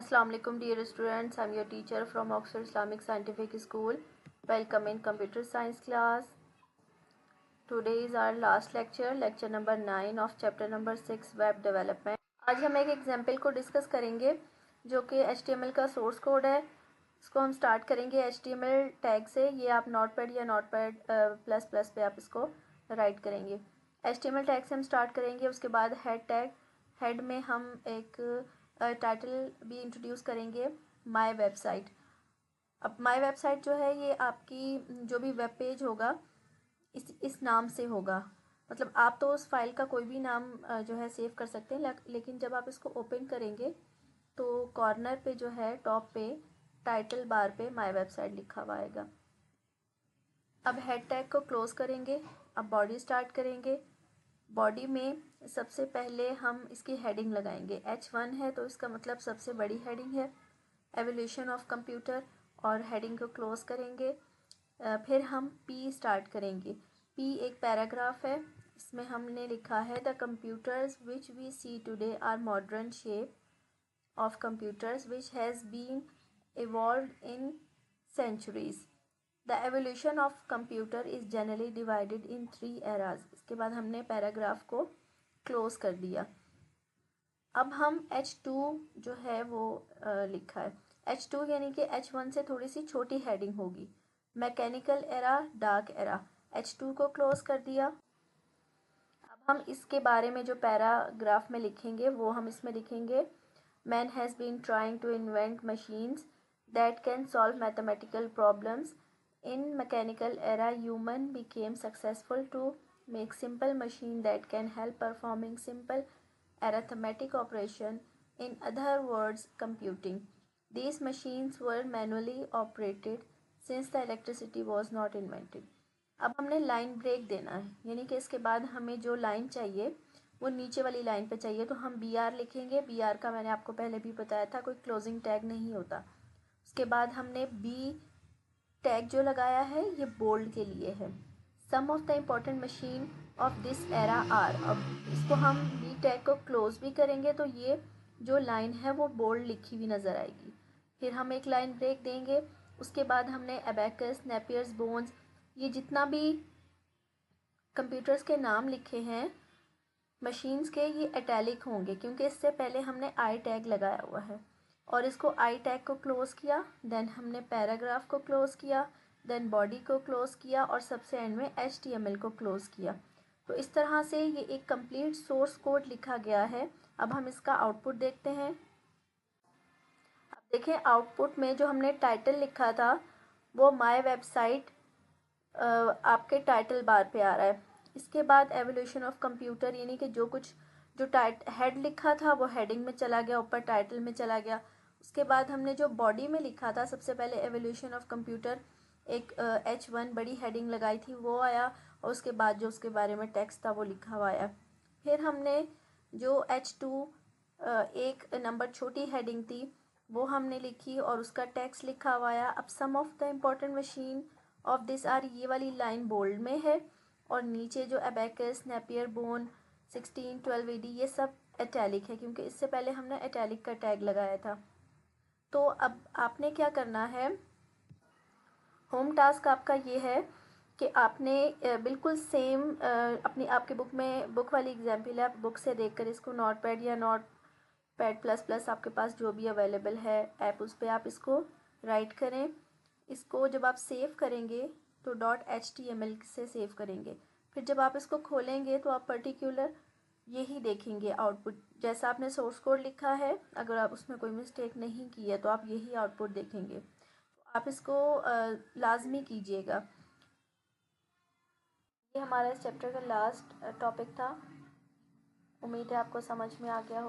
Assalamu alaikum dear students. I'm your teacher from Oxford Islamic Scientific School. Welcome in computer science class. Today is our last lecture, lecture number 9 of chapter number 6 web development. आज हम एक example को discuss करेंगे जो कि HTML का source code है. इसको हम स्टार्ट करेंगे HTML टैग से. ये आप नोटपैड या नोटपैड प्लस प्लस पे आप इसको राइट करेंगे. HTML टैग से हम स्टार्ट करेंगे. उसके बाद हेड टैग. हेड में हम एक टाइटल भी इंट्रोड्यूस करेंगे, माय वेबसाइट. अब माय वेबसाइट जो है ये आपकी जो भी वेब पेज होगा इस नाम से होगा. मतलब आप तो उस फाइल का कोई भी नाम जो है सेव कर सकते हैं, लेकिन जब आप इसको ओपन करेंगे तो कॉर्नर पे जो है टॉप पे टाइटल बार पे माय वेबसाइट लिखा हुआ आएगा. अब हेड टैग को क्लोज करेंगे. अब बॉडी स्टार्ट करेंगे. बॉडी में सबसे पहले हम इसकी हेडिंग लगाएंगे. H1 है तो इसका मतलब सबसे बड़ी हेडिंग है, एवोल्यूशन ऑफ कंप्यूटर, और हेडिंग को क्लोज करेंगे. फिर हम P स्टार्ट करेंगे. P एक पैराग्राफ है. इसमें हमने लिखा है the computers which we see today are modern shape of computers which has been evolved in centuries. The evolution of computer is generally divided in 3 eras. इसके बाद हमने पैराग्राफ को क्लोज कर दिया. अब हम H2 जो है वो लिखा है. H2 यानी कि H1 से थोड़ी सी छोटी हेडिंग होगी. Mechanical era, dark era. H2 को क्लोज कर दिया. अब हम इसके बारे में जो पैराग्राफ में लिखेंगे वो हम इसमें लिखेंगे. Man has been trying to invent machines that can solve mathematical problems. In mechanical era, human became successful to make simple machine that can help performing simple arithmetic operation. In other words, computing. These machines were manually operated since the electricity was not invented. अब हमने line break देना है, यानी कि इसके बाद हमें जो लाइन चाहिए वो नीचे वाली लाइन पे चाहिए, तो हम BR लिखेंगे. BR का मैंने आपको पहले भी बताया था, कोई क्लोजिंग टैग नहीं होता. उसके बाद हमने B टैग जो लगाया है ये बोल्ड के लिए है. Some of the important machine of this era are. अब इसको हम बी टैग को क्लोज भी करेंगे तो ये जो लाइन है वो बोल्ड लिखी हुई नज़र आएगी. फिर हम एक लाइन ब्रेक देंगे. उसके बाद हमने एबेकस, नेपियर्स, बोन्स, ये जितना भी कंप्यूटर्स के नाम लिखे हैं मशीन्स के, ये इटैलिक होंगे क्योंकि इससे पहले हमने आई टैग लगाया हुआ है. और इसको आई टैग को क्लोज़ किया. देन हमने पैराग्राफ को क्लोज़ किया. देन बॉडी को क्लोज़ किया और सबसे एंड में HTML को क्लोज़ किया. तो इस तरह से ये एक कंप्लीट सोर्स कोड लिखा गया है. अब हम इसका आउटपुट देखते हैं. अब देखें आउटपुट में जो हमने टाइटल लिखा था वो माय वेबसाइट आपके टाइटल बार पे आ रहा है. इसके बाद एवोल्यूशन ऑफ कंप्यूटर, यानी कि जो हेड लिखा था वो हेडिंग में चला गया, ऊपर टाइटल में चला गया. उसके बाद हमने जो बॉडी में लिखा था सबसे पहले एवोल्यूशन ऑफ कंप्यूटर, एक H1 बड़ी हेडिंग लगाई थी वो आया, और उसके बाद जो उसके बारे में टेक्स्ट था वो लिखा हुआ आया. फिर हमने जो H2 एक नंबर छोटी हेडिंग थी वो हमने लिखी और उसका टेक्स्ट लिखा हुआ आया. अब some of the important machine of this are, ये वाली लाइन बोल्ड में है, और नीचे जो एबेकस, नेपियर, बोन, 16, 12 AD ये सब इटैलिक है क्योंकि इससे पहले हमने इटैलिक का टैग लगाया था. तो अब आपने क्या करना है, होम टास्क आपका ये है कि आपने बिल्कुल सेम अपनी आपके बुक वाली एग्जाम्पल है, आप बुक से देखकर इसको नोटपैड या नोटपैड प्लस प्लस आपके पास जो भी अवेलेबल है ऐप, उस पर आप इसको राइट करें. इसको जब आप सेव करेंगे तो .html से सेव करेंगे. फिर जब आप इसको खोलेंगे तो आप पर्टिकुलर यही देखेंगे आउटपुट, जैसा आपने सोर्स कोड लिखा है. अगर आप उसमें कोई मिस्टेक नहीं की है तो आप यही आउटपुट देखेंगे. तो आप इसको लाजमी कीजिएगा. ये हमारा इस चैप्टर का लास्ट टॉपिक था. उम्मीद है आपको समझ में आ गया होगा.